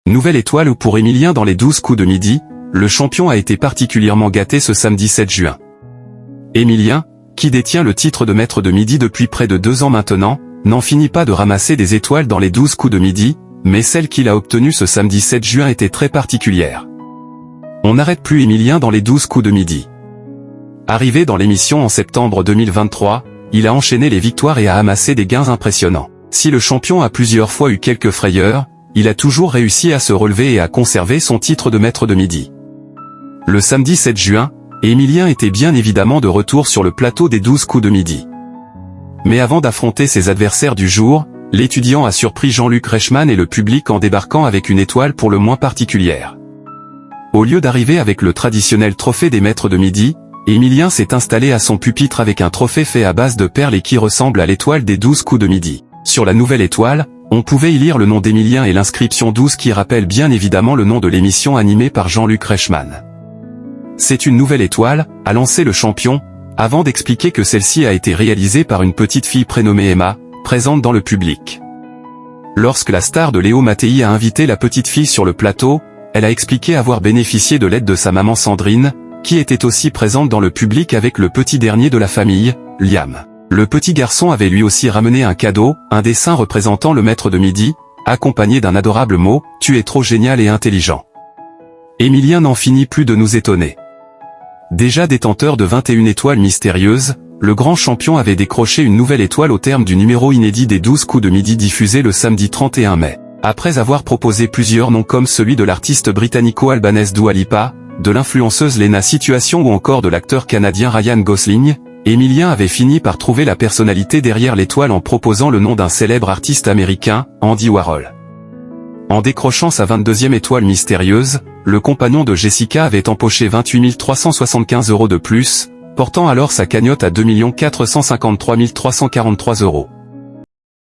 Nouvelle étoile pour Emilien dans les 12 coups de midi, le champion a été particulièrement gâté ce samedi 7 juin. Emilien, qui détient le titre de maître de midi depuis près de 2 ans maintenant, n'en finit pas de ramasser des étoiles dans les 12 coups de midi, mais celle qu'il a obtenue ce samedi 7 juin était très particulière. On n'arrête plus Emilien dans les 12 coups de midi. Arrivé dans l'émission en septembre 2023, il a enchaîné les victoires et a amassé des gains impressionnants. Si le champion a plusieurs fois eu quelques frayeurs, il a toujours réussi à se relever et à conserver son titre de maître de midi. Le samedi 7 juin, Emilien était bien évidemment de retour sur le plateau des 12 coups de midi. Mais avant d'affronter ses adversaires du jour, l'étudiant a surpris Jean-Luc Reichmann et le public en débarquant avec une étoile pour le moins particulière. Au lieu d'arriver avec le traditionnel trophée des maîtres de midi, Emilien s'est installé à son pupitre avec un trophée fait à base de perles et qui ressemble à l'étoile des 12 coups de midi. Sur la nouvelle étoile, on pouvait y lire le nom d'Emilien et l'inscription 12 qui rappelle bien évidemment le nom de l'émission animée par Jean-Luc Reichmann. C'est une nouvelle étoile, a lancé le champion, avant d'expliquer que celle-ci a été réalisée par une petite fille prénommée Emma, présente dans le public. Lorsque la star de Léo Mattei a invité la petite fille sur le plateau, elle a expliqué avoir bénéficié de l'aide de sa maman Sandrine, qui était aussi présente dans le public avec le petit dernier de la famille, Liam. Le petit garçon avait lui aussi ramené un cadeau, un dessin représentant le maître de midi, accompagné d'un adorable mot, « Tu es trop génial et intelligent ». Emilien n'en finit plus de nous étonner. Déjà détenteur de 21 étoiles mystérieuses, le grand champion avait décroché une nouvelle étoile au terme du numéro inédit des 12 coups de midi diffusé le samedi 31 mai. Après avoir proposé plusieurs noms comme celui de l'artiste britannico-albanaise Dua Lipa, de l'influenceuse Lena Situation ou encore de l'acteur canadien Ryan Gosling, Emilien avait fini par trouver la personnalité derrière l'étoile en proposant le nom d'un célèbre artiste américain, Andy Warhol. En décrochant sa 22e étoile mystérieuse, le compagnon de Jessica avait empoché 28 375 € de plus, portant alors sa cagnotte à 2 453 343 €.